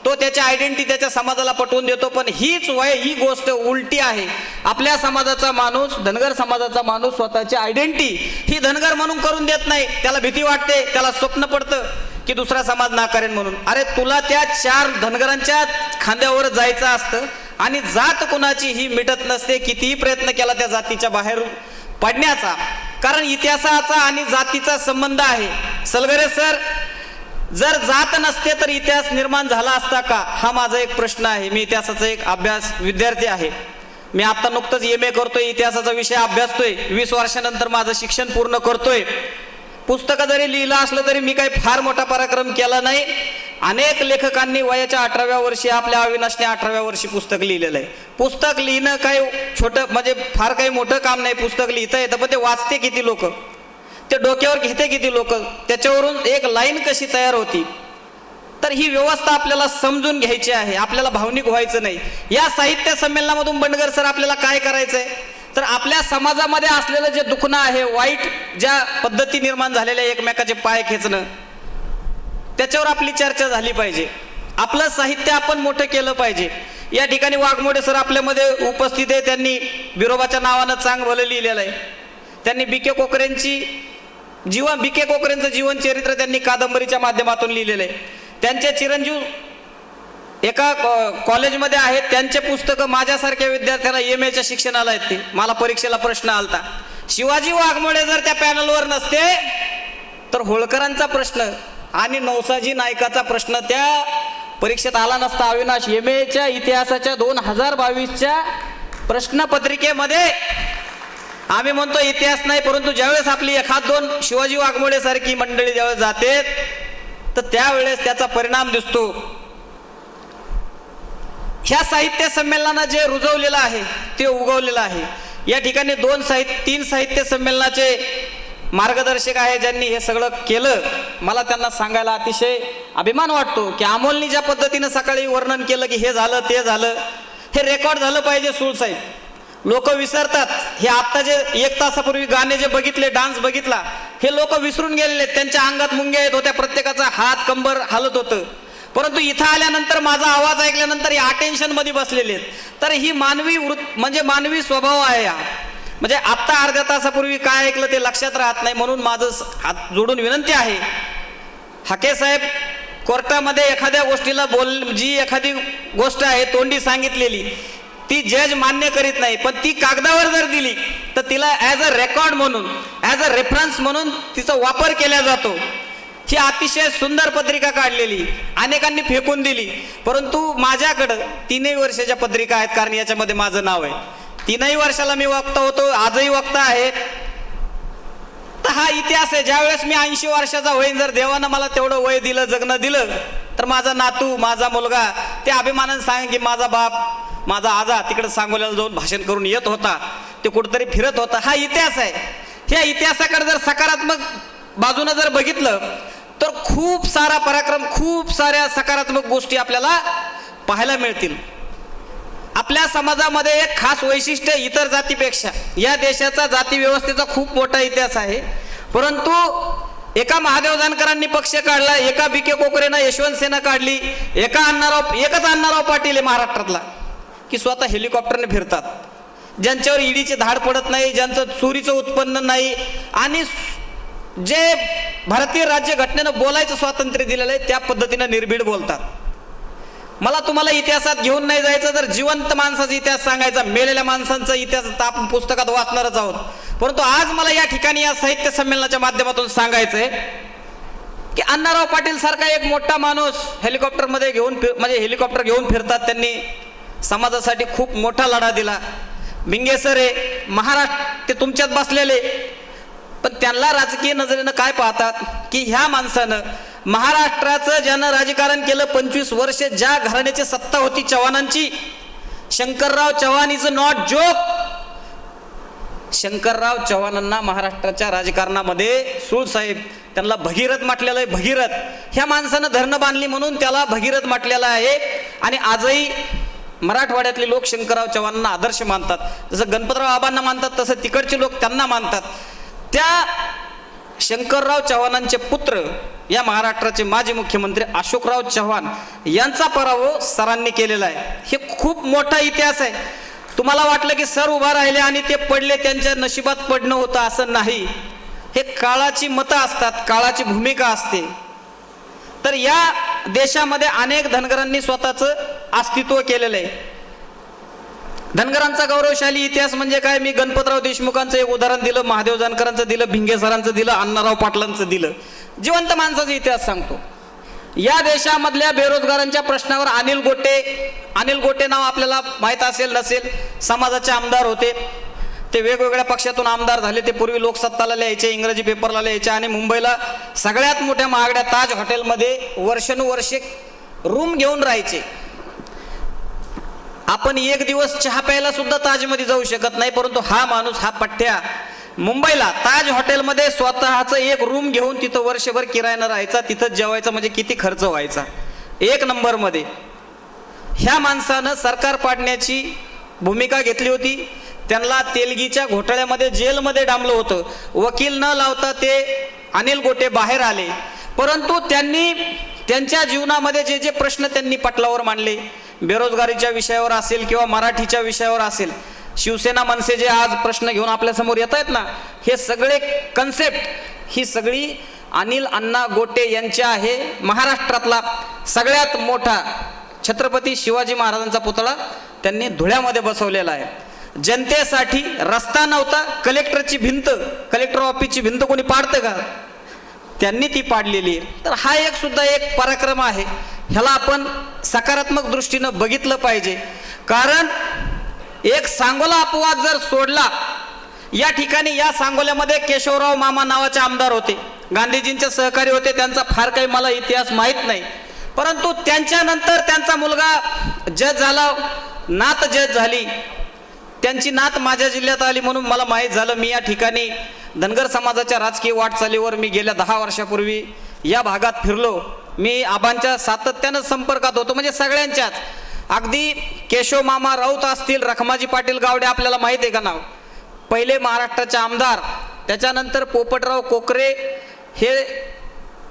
तो त्याची आयडेंटिटी त्याच्या समाजाला पटवून देतो, पण ही गोष्ट उलटी आहे. आपल्या समाजाचा माणूस, धनगर समाजाचा माणूस स्वतःची आयडेंटिटी ही धनगर म्हणून करून देत नाही. त्याला भीती वाटते, त्याला स्वप्न पडतं की दुसरा समाज नाकारेन म्हणून. अरे तुला त्या 4 धनगरांच्या खांद्यावर जायचं असतं आणि जात कुणाची ही मिटत नसते, कितीही प्रयत्न केला त्या जातीच्या बाहेर पडण्याचा. कारण इतिहासाचा आणि जातीचा संबंध आहे. सलगरे सर, जर जात नसते तर इतिहास निर्माण झाला असता का, हा माझा एक प्रश्न आहे. मी इतिहासाचा एक अभ्यास विद्यार्थी आहे. मी आता नुकतंच MA करतोय, इतिहासाचा विषय अभ्यासतोय. 20 वर्षानंतर माझं शिक्षण पूर्ण करतोय. पुस्तकं जरी लिहिलं असलं तरी मी काही फार मोठा पराक्रम केला नाही. अनेक लेखकांनी वयाच्या 18व्या वर्षी, आपल्या अविनाशने 18व्या वर्षी पुस्तक लिहिलेलं आहे. पुस्तक लिहिणं काही छोटं म्हणजे फार काही मोठं काम नाही. पुस्तक लिहिता येतं, पण ते वाचते किती लोक, ते डोक्यावर घेते किती लोक, त्याच्यावरून एक लाईन कशी तयार होती. तर ही व्यवस्था आपल्याला समजून घ्यायची आहे. आपल्याला भावनिक व्हायचं नाही. या साहित्य संमेलनामधून बंडगर सर आपल्याला काय करायचंय, तर आपल्या समाजामध्ये असलेलं जे दुखणं आहे, वाईट ज्या पद्धती निर्माण झालेल्या, एकमेकाचे पाय खेचणं, त्याच्यावर आपली चर्चा झाली पाहिजे. आपलं साहित्य आपण मोठं केलं पाहिजे. या ठिकाणी वाघमोडे सर आपल्यामध्ये उपस्थित आहे. त्यांनी बिरोबाच्या नावानं चांग भलं लिहिलेलं आहे. त्यांनी BK कोकरेंचं जीवन चरित्र त्यांनी कादंबरीच्या माध्यमातून लिहिलेलं आहे. त्यांचे चिरंजीव एका कॉलेजमध्ये आहेत. त्यांचे पुस्तकं माझ्यासारख्या विद्यार्थ्याला MAच्या शिक्षणाला आहेत. ते मला परीक्षेला प्रश्न आलता, शिवाजी वाघमोडे जर त्या पॅनलवर नसते तर होळकरांचा प्रश्न आणि नौसाजी नायकाचा प्रश्न त्या परीक्षेत आला नसता. अविनाश, MAच्या इतिहासाच्या 2022च्या प्रश्नपत्रिकेमध्ये आम्ही म्हणतो इतिहास नाही, परंतु ज्यावेळेस आपली 1-2 शिवाजी वाघमोडे सारखी मंडळी ज्यावेळेस जाते तर त्यावेळेस त्याचा परिणाम दिसतो. ह्या साहित्य संमेलनानं जे रुजवलेलं आहे ते उगवलेलं आहे. या ठिकाणी 3 साहित्य संमेलनाचे मार्गदर्शक आहे ज्यांनी हे सगळं केलं. मला त्यांना सांगायला अतिशय अभिमान वाटतो की अमोलनी ज्या पद्धतीनं सकाळी वर्णन केलं की हे झालं ते झालं, हे रेकॉर्ड झालं पाहिजे. सुळसाहेब, लोक विसरतात. हे आत्ता जे 1 तासापूर्वी गाणे जे बघितले, डान्स बघितला, हे लोक विसरून गेलेले. त्यांच्या अंगात मुंग्या येत होत्या, प्रत्येकाचा हात कंबर हालत होतं. परंतु इथं आल्यानंतर माझा आवाज ऐकल्यानंतर या अटेन्शन मध्ये बसलेले आहेत. तर ही म्हणजे मानवी स्वभाव आहे. म्हणजे आत्ता अर्ध्या तासापूर्वी काय ऐकलं ते लक्षात राहत नाही. म्हणून माझं हात जोडून विनंती आहे, हाके साहेब, कोर्टामध्ये एखाद्या गोष्टीला जी एखादी गोष्ट आहे तोंडी सांगितलेली ती जज मान्य करीत नाही, पण ती कागदावर जर दिली तर तिला ॲज अ रेकॉर्ड म्हणून, ॲज अ रेफरन्स म्हणून तिचा वापर केला जातो. ही अतिशय सुंदर पत्रिका काढलेली, अनेकांनी फेकून दिली, परंतु माझ्याकडं 3 वर्षाच्या पत्रिका आहेत. कारण याच्यामध्ये माझं नाव आहे. 3 वर्षाला मी वक्ता होतो, आजही वक्ता आहे. तर हा इतिहास आहे. ज्यावेळेस मी 80 वर्षाचा होईन, जर देवानं मला तेवढं वय दिलं, जगणं दिलं, तर माझा नातू, माझा मुलगा ते अभिमानाने सांगेन की माझा बाप, माझा आजा तिकडे सांगोल्याला जाऊन भाषण करून येत होता, ते कुठेतरी फिरत होता. हा इतिहास आहे. ह्या इतिहासाकडे जर सकारात्मक बाजूने जर बघितलं तर खूप सारा पराक्रम, खूप साऱ्या सकारात्मक गोष्टी आपल्याला पाहायला मिळतील. आपल्या समाजामध्ये एक खास वैशिष्ट्य इतर जातीपेक्षा, या देशाचा जाती व्यवस्थेचा खूप मोठा इतिहास आहे. परंतु एका महादेव जानकरांनी पक्ष काढला, एका BK कोकरेनं यशवंत सेना काढली, एकच अण्णाराव पाटील महाराष्ट्रातला की स्वतः हेलिकॉप्टरने फिरतात, ज्यांच्यावर ईडीचे धाड पडत नाही, ज्यांचं चोरीचं उत्पन्न नाही, आणि जे भारतीय राज्यघटनेनं बोलायचं स्वातंत्र्य दिलेलं आहे त्या पद्धतीनं निर्भीड बोलतात. मला तुम्हाला इतिहासात घेऊन नाही जायचं, तर जिवंत माणसाचा इतिहास सांगायचा, मेलेल्या माणसांचा इतिहास तर आपण पुस्तकात वाचणारच आहोत. परंतु आज मला या ठिकाणी या साहित्य संमेलनाच्या माध्यमातून सांगायचंय की अण्णाराव पाटील सारखा एक मोठा माणूस हेलिकॉप्टर घेऊन फिरतात. त्यांनी समाजासाठी खूप मोठा लढा दिला. भिंगे सर आहे, महाराष्ट्र, ते तुमच्यात बसलेले, पण त्यांना राजकीय नजरेनं काय पाहतात की ह्या माणसानं महाराष्ट्राचं ज्यानं राजकारण केलं 25 वर्ष, ज्या घराण्याची सत्ता होती चव्हाणांची, Shankarrao Chavan is not joke. Shankarrao चव्हाणांना महाराष्ट्राच्या राजकारणामध्ये सूळसाहेब त्यांना भगीरथ म्हटलेलं आहे. भगीरथ ह्या माणसानं धरणं बांधली म्हणून त्याला भगीरथ म्हटलेलं आहे. आणि आजही मराठवाड्यातले लोक शंकरराव चव्हाणांना आदर्श मानतात. जसं गणपतराव आबांना मानतात तसं तिकडचे लोक त्यांना मानतात. त्या शंकरराव चव्हाणांचे पुत्र या महाराष्ट्राचे माजी मुख्यमंत्री अशोकराव चव्हाण यांचा पराभव सरांनी केलेला आहे. हे खूप मोठा इतिहास आहे. तुम्हाला वाटलं की सर उभा राहिले आणि ते पडले, त्यांच्या नशिबात पडणं होतं, असं नाही. हे काळाची मतं असतात, काळाची भूमिका असते. तर या देशामध्ये अनेक धनगरांनी स्वतःचं अस्तित्व केलेलं आहे. धनगरांचा गौरवशाली इतिहास म्हणजे काय, मी गणपतराव देशमुखांचं एक उदाहरण दिलं, महादेव जानकरांचं दिलं, भिंगे सरांचं दिलं, अण्णाराव पाटलांचं दिलं. जिवंत माणसाचा इतिहास सांगतो. या देशामधल्या बेरोजगारांच्या प्रश्नावर अनिल गोटे नाव आपल्याला माहीत असेल नसेल, समाजाचे आमदार होते. ते वेगवेगळ्या पक्षातून आमदार झाले. ते पूर्वी लोकसत्ताला लिहायचे, इंग्रजी पेपरला लिहायचे आणि मुंबईला सगळ्यात मोठ्या महागड्या ताज हॉटेलमध्ये वर्षानुवर्षे रूम घेऊन राहायचे. आपण एक दिवस चहा प्यायला सुद्धा ताजमध्ये जाऊ शकत नाही, परंतु हा माणूस, हा पठ्ठ्या मुंबईला ताज हॉटेलमध्ये स्वतःचं एक रूम घेऊन तिथं वर्षभर किरायानं राहायचा, तिथंच जेवायचा. म्हणजे किती खर्च व्हायचा. एक नंबरमध्ये ह्या माणसानं सरकार पाडण्याची भूमिका घेतली होती. त्यांना तेलगीच्या घोटाळ्यामध्ये जेलमध्ये डांबलं होतं. वकील न लावता ते अनिल गोटे बाहेर आले, परंतु त्यांनी त्यांच्या जीवनामध्ये जे जे प्रश्न त्यांनी पटलावर मांडले, बेरोजगारीच्या विषयावर असेल किंवा मराठीच्या विषयावर असेल, शिवसेना मनसे जे आज प्रश्न घेऊन आपल्यासमोर येत आहेत ना, हे सगळे कन्सेप्ट, ही सगळी अनिल अण्णा गोटे यांच्या आहे. महाराष्ट्रातला सगळ्यात मोठा छत्रपती शिवाजी महाराजांचा पुतळा त्यांनी धुळ्यामध्ये बसवलेला आहे. जनतेसाठी रस्ता नव्हता, कलेक्टरची भिंत, कलेक्टर ऑफिसची भिंत कोणी पाडतं का, त्यांनी ती पाडलेली आहे. तर हा एक सुद्धा एक पराक्रम आहे. ह्याला आपण सकारात्मक दृष्टीनं बघितलं पाहिजे. कारण एक सांगोला अपवाद जर सोडला, या ठिकाणी या सांगोल्यामध्ये केशवराव मामा नावाचे आमदार होते, गांधीजींचे सहकारी होते. त्यांचा फार काही मला इतिहास माहीत नाही, परंतु त्यांच्यानंतर त्यांचा मुलगा जज झाला, नात जज झाली. त्यांची नात माझ्या जिल्ह्यात आली म्हणून मला माहीत झालं. मी या ठिकाणी धनगर समाजाच्या राजकीय वाटचालीवर मी गेल्या 10 वर्षापूर्वी या भागात फिरलो. मी आबांच्या सातत्यानं संपर्कात होतो, म्हणजे सगळ्यांच्याच. अगदी केशव मामा राऊत असतील, रखमाजी पाटील गावडे, आपल्याला माहीत आहे का नाव, पहिले महाराष्ट्राचे आमदार. त्याच्यानंतर पोपटराव कोकरे हे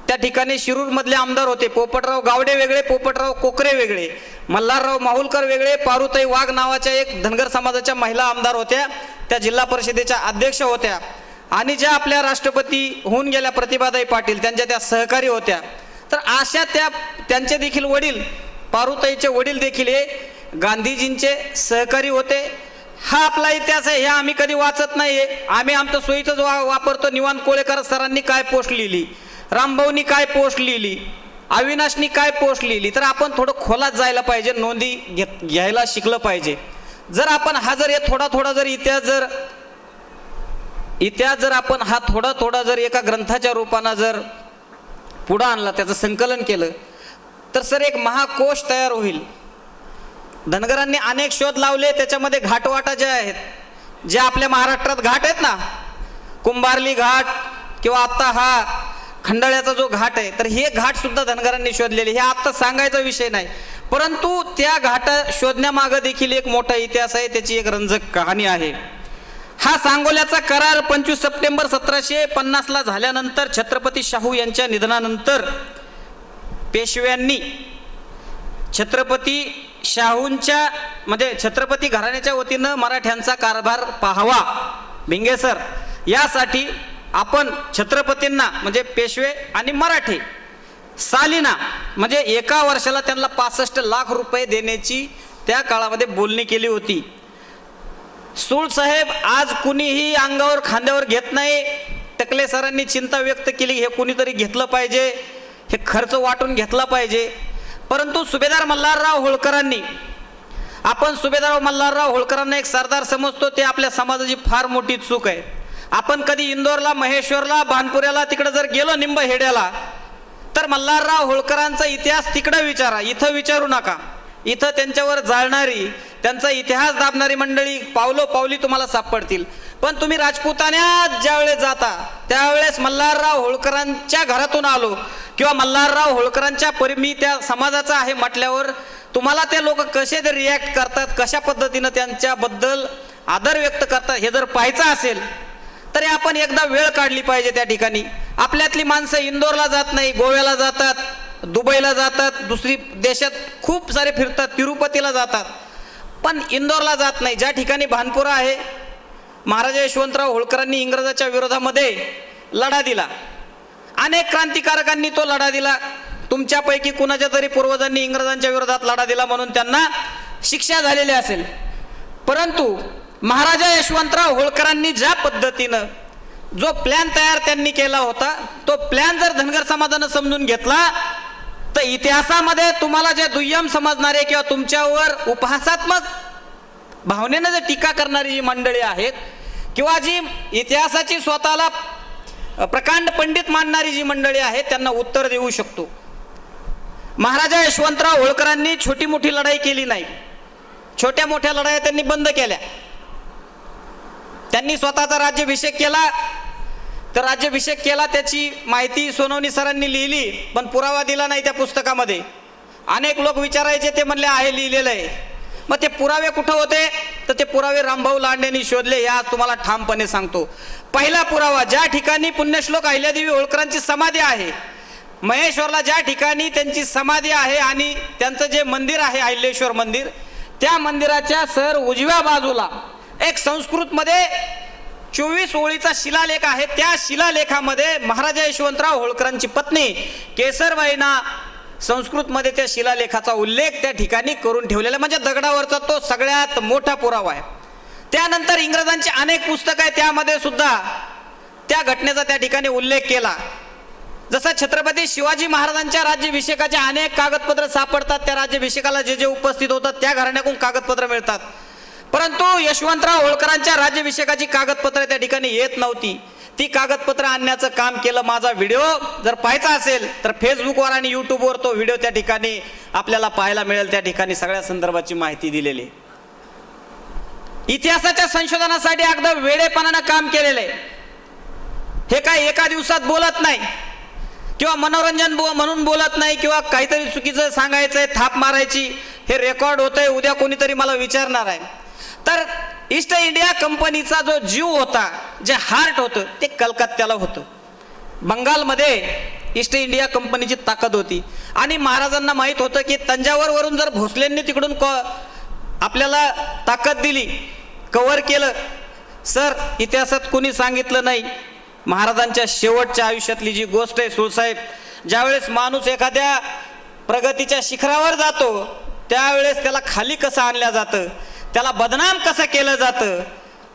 त्या ठिकाणी शिरूरमधले आमदार होते. पोपटराव गावडे वेगळे, पोपटराव कोकरे वेगळे, मल्हारराव माहुलकर वेगळे, पारुताई वाघ नावाच्या एक धनगर समाजाच्या महिला आमदार होत्या, त्या जिल्हा परिषदेच्या अध्यक्ष होत्या. आणि ज्या आपल्या राष्ट्रपती होऊन गेल्या प्रतिभाताई पाटील, त्यांच्या त्या सहकारी होत्या. तर अशा त्यांचे देखील वडील, पारुताईचे वडील देखील हे गांधीजींचे सहकारी होते. हा आपला इतिहास आहे. हे आम्ही कधी वाचत नाहीये, आम्ही आमचं सोयीचंच वापरतो. निवांत कोळेकर सरांनी काय पोस्ट लिहिली, रामभाऊनी काय पोस्ट लिहिली, अविनाशनी काय पोस्ट लिहिली. तर आपण थोडं खोलात जायला पाहिजे, नोंदी घ्यायला शिकलं पाहिजे. जर आपण हा जर थोडा थोडा जर इतिहास जर आपण हा थोडा थोडा जर एका ग्रंथाच्या रूपानं जर पुढं आणला, त्याचं संकलन केलं, तर सर एक महाकोश तयार होईल. धनगरांनी अनेक शोध लावले, त्याच्यामध्ये घाटवाटा जे आहेत, जे आपल्या महाराष्ट्रात घाट आहेत ना, कुंभारली घाट किंवा आत्ता हा खंडाळ्याचा जो घाट आहे, तर हे घाट सुद्धा धनगरांनी शोधलेले. हे आत्ता सांगायचा विषय नाही, परंतु त्या घाट शोधण्यामागं देखील एक मोठा इतिहास आहे, त्याची एक रंजक कहाणी आहे. हा सांगोल्याचा करार 25 सप्टेंबर 1750 झाल्यानंतर, छत्रपती शाहू यांच्या निधनानंतर पेशव्यांनी छत्रपती शाहूंच्या म्हणजे छत्रपती घराण्याच्या वतीनं मराठ्यांचा कारभार पाहावा भिंगेसर, यासाठी आपण छत्रपतींना म्हणजे पेशवे आणि मराठे सालिना म्हणजे एका वर्षाला त्यांना 65 लाख रुपये देण्याची त्या काळामध्ये बोलणी केली होती. सूळ साहेब आज कुणीही अंगावर खांद्यावर घेत नाही. टकले सरांनी चिंता व्यक्त केली, हे कुणीतरी घेतलं पाहिजे, हे खर्च वाटून घेतला पाहिजे. परंतु सुभेदार मल्हारराव होळकरांनी, आपण सुभेदार मल्हारराव होळकरांना एक सरदार समजतो, ते आपल्या समाजाची फार मोठी चूक आहे. आपण कधी इंदोरला, महेश्वरला, भानपुऱ्याला तिकडे जर गेलो निंबहेड्याला, तर मल्हारराव होळकरांचा इतिहास तिकडे विचारा, इथं विचारू नका. इथं त्यांच्यावर जाळणारी, त्यांचा इतिहास दाबणारी मंडळी पावलोपावली तुम्हाला सापडतील. पण तुम्ही राजपुतान्यात ज्यावेळेस जाता, त्यावेळेस मल्हारराव होळकरांच्या घरातून आलो किंवा मल्हारराव होळकरांच्या मी त्या समाजाचा आहे म्हटल्यावर तुम्हाला ते लोक कसे ते रिॲक्ट करतात, कशा पद्धतीनं त्यांच्याबद्दल आदर व्यक्त करतात, हे जर पाहायचं असेल तर आपण एकदा वेळ काढली पाहिजे त्या ठिकाणी. आपल्यातली माणसं इंदोरला जात नाही, गोव्याला जातात, दुबईला जातात, दुसरी देशात खूप सारे फिरतात, तिरुपतीला जातात, पण इंदोरला जात नाही. ज्या ठिकाणी भानपुरा आहे, महाराजा यशवंतराव होळकरांनी इंग्रजाच्या विरोधामध्ये लढा दिला, अनेक क्रांतिकारकांनी तो लढा दिला. तुमच्यापैकी कुणाच्या तरी पूर्वजांनी इंग्रजांच्या विरोधात लढा दिला म्हणून त्यांना शिक्षा झालेली असेल, परंतु महाराजा यशवंतराव होळकरांनी ज्या पद्धतीनं जो प्लॅन तयार त्यांनी केला होता, तो प्लॅन जर धनगर समाजानं समजून घेतला तर इतिहासामध्ये तुम्हाला जे दुय्यम समजणारे किंवा तुमच्यावर उपहासात्मक भावनेनं जे टीका करणारी जी मंडळी आहेत किंवा जी इतिहासाची स्वतःला प्रकांड पंडित मानणारी जी मंडळी आहे त्यांना उत्तर देऊ शकतो. महाराजा यशवंतराव होळकरांनी छोटी मोठी लढाई केली नाही, छोट्या मोठ्या लढाया त्यांनी बंद केल्या. त्यांनी स्वतःचा राज्याभिषेक केला, तर राज्याभिषेक केला त्याची माहिती सोनवणी सरांनी लिहिली, पण पुरावा दिला नाही त्या पुस्तकामध्ये. अनेक लोक विचारायचे, ते म्हणले आहे लिहिलेलं आहे. मग ते पुरावे कुठं होते, तर ते पुरावे रामभाऊ लांडेंनी शोधले. या तुम्हाला ठामपणे सांगतो. पहिला पुरावा ज्या ठिकाणी पुण्यश्लोक अहिल्यादेवी होळकरांची समाधी आहे, महेश्वरला ज्या ठिकाणी त्यांची समाधी आहे आणि त्यांचं जे मंदिर आहे अहिल्याश्वर मंदिर, त्या मंदिराच्या सर उजव्या बाजूला एक संस्कृतमध्ये 24 ओळीचा शिलालेख आहे. त्या शिलालेखामध्ये महाराजा यशवंतराव होळकरांची पत्नी केसरबाईंना संस्कृतमध्ये त्या शिलालेखाचा उल्लेख त्या ठिकाणी करून ठेवलेला, म्हणजे दगडावरचा तो सगळ्यात मोठा पुरावा आहे. त्यानंतर इंग्रजांची अनेक पुस्तकं आहेत, त्यामध्ये सुद्धा त्या घटनेचा त्या ठिकाणी उल्लेख केला. जसं छत्रपती शिवाजी महाराजांच्या राज्याभिषेकाचे अनेक कागदपत्र सापडतात, त्या राज्याभिषेकाला जे जे उपस्थित होतात त्या घराण्याकडून कागदपत्र मिळतात, परंतु यशवंतराव होळकरांच्या राज्याभिषेकाची कागदपत्र त्या ठिकाणी येत नव्हती. ती कागदपत्र आणण्याचं काम केलं. माझा व्हिडिओ जर पाहायचा असेल तर फेसबुकवर आणि यूट्यूबवर तो व्हिडिओ त्या ठिकाणी आपल्याला पाहायला मिळेल. त्या ठिकाणी सगळ्या संदर्भाची माहिती दिलेली. इतिहासाच्या संशोधनासाठी अगदी वेडेपणानं काम केलेलं आहे. हे काय एका दिवसात बोलत नाही किंवा मनोरंजन म्हणून बोलत नाही किंवा काहीतरी चुकीचं सांगायचंय, थाप मारायची, हे रेकॉर्ड होतंय, उद्या कोणीतरी मला विचारणार आहे. तर ईस्ट इंडिया कंपनीचा जो जीव होता, जे हार्ट होतं, ते कलकत्त्याला होतं. बंगालमध्ये ईस्ट इंडिया कंपनीची ताकद होती आणि महाराजांना माहीत होतं की तंजावरवरून जर भोसलेंनी तिकडून आपल्याला ताकद दिली, कव्हर केलं, सर इतिहासात कुणी सांगितलं नाही. महाराजांच्या शेवटच्या आयुष्यातली जी गोष्ट आहे सुळसाहेब, ज्यावेळेस माणूस एखाद्या प्रगतीच्या शिखरावर जातो त्यावेळेस त्याला खाली कसं आणलं जातं, त्याला बदनाम कसं केलं जातं,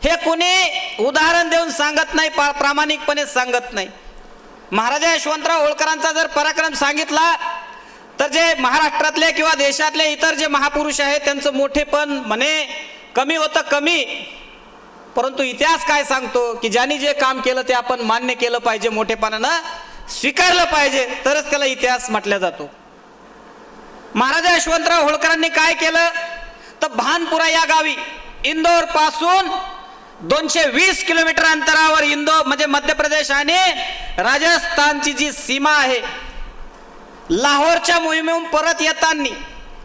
हे कोणी उदाहरण देऊन सांगत नाही, प्रामाणिकपणे सांगत नाही. महाराजा यशवंतराव होळकरांचा जर पराक्रम सांगितला तर जे महाराष्ट्रातले किंवा देशातले इतर जे महापुरुष आहेत त्यांचं मोठेपण म्हणे कमी होतं, कमी. परंतु इतिहास काय सांगतो की ज्यांनी जे काम केलं ते आपण मान्य केलं पाहिजे, मोठेपणानं स्वीकारलं पाहिजे, तरच त्याला इतिहास म्हटला जातो. महाराजा यशवंतराव होळकरांनी काय केलं तर भानपुरा या गावी इंदोर पासून 220 किलोमीटर अंतरावर, इंदोर म्हणजे मध्य प्रदेश आणि राजस्थानची जी सीमा आहे, लाहोरच्या मोहिमेहून परत येताना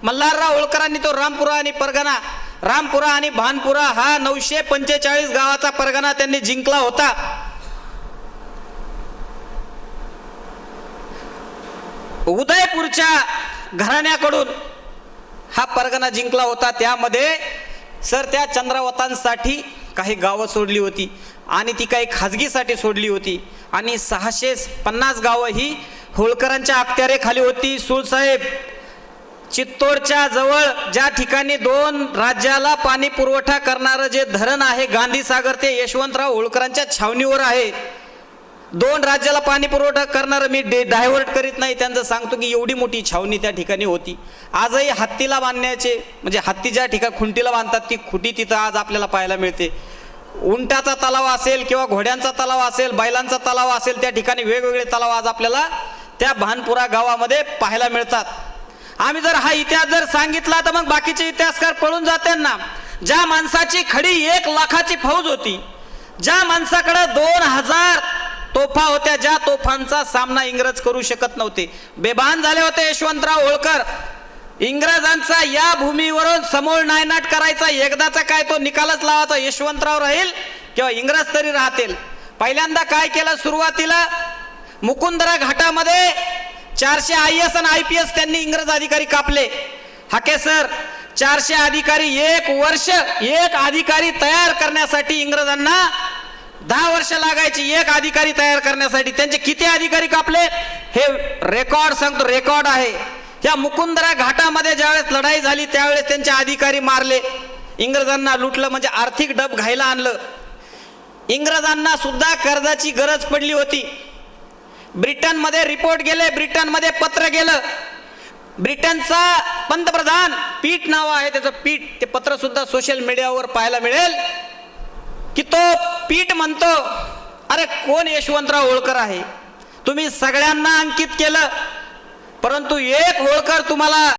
मल्हारराव होळकरांनी तो रामपुरा आणि भानपुरा हा 945 गावाचा परगणा त्यांनी जिंकला होता. उदयपूरच्या घराण्याकडून हा परगणा जिंकला होता. त्यामध्ये सर त्या चंद्रावतांसाठी काही गावं सोडली होती आणि ती काही खाजगीसाठी सोडली होती आणि 650 गावं ही होळकरांच्या अखत्यारीखाली होती. सुळसाहेब, चित्तोडच्या जवळ ज्या ठिकाणी 2 राज्याला पाणी पुरवठा करणारं जे धरण आहे गांधीसागर, ते यशवंतराव होळकरांच्या छावणीवर आहे. 2 राज्याला पाणी पुरवठा करणारं, मी डायव्हर्ट करीत नाही, त्यांचं सांगतो की एवढी मोठी छावणी त्या ठिकाणी होती. आजही हत्तीला बांधण्याचे म्हणजे हत्ती ज्या ठिकाणी खुंटीला बांधतात ती खुटी तिथं आज आपल्याला पाहायला मिळते. उंटाचा तलाव असेल किंवा घोड्यांचा तलाव असेल, बैलांचा तलाव असेल, त्या ठिकाणी वेगवेगळे तलाव आज आपल्याला त्या भानपुरा गावामध्ये पाहायला मिळतात. आम्ही जर हा इतिहास जर सांगितला तर मग बाकीचे इतिहासकार पळून जाते ना. ज्या माणसाची खडी 1 लाखाची फौज होती, ज्या माणसाकडे 2000 तोफा होत्या, ज्या तोफांचा सामना इंग्रज करू शकत नव्हते, बेभान झाले होते यशवंतराव होळकर. इंग्रजांचा या भूमीवरून समूळ नायनाट करायचा, एकदाचा काय तो निकालच लावायचा, यशवंतराव राहील किंवा इंग्रज तरी राहतील. पहिल्यांदा काय केलं, सुरुवातीला मुकुंदरा घाटामध्ये 400 IAS आणि IPS त्यांनी इंग्रज अधिकारी कापले. हाके सर, 400 अधिकारी, 1 वर्ष एक अधिकारी तयार करण्यासाठी इंग्रजांना 10 वर्ष लागायची एक अधिकारी तयार करण्यासाठी. त्यांचे किती अधिकारी कापले हे रेकॉर्ड सांगतो, रेकॉर्ड आहे. या मुकुंदरा घाटामध्ये ज्यावेळेस लढाई झाली त्यावेळेस त्यांचे अधिकारी मारले. इंग्रजांना लुटलं, म्हणजे आर्थिक डब घायला आणलं. इंग्रजांना सुद्धा कर्जाची गरज पडली होती. ब्रिटनमध्ये रिपोर्ट गेले, ब्रिटनमध्ये पत्र गेलं. ब्रिटनचा पंतप्रधान, पीट नाव आहे त्याचं, पीट, ते पत्र सुद्धा सोशल मीडियावर पाहायला मिळेल की तो पीट म्हणतो, अरे कोण यशवंतराव होळकर आहे, तुम्ही सगळ्यांना अंकित केलं परंतु एक होळकर तुम्हाला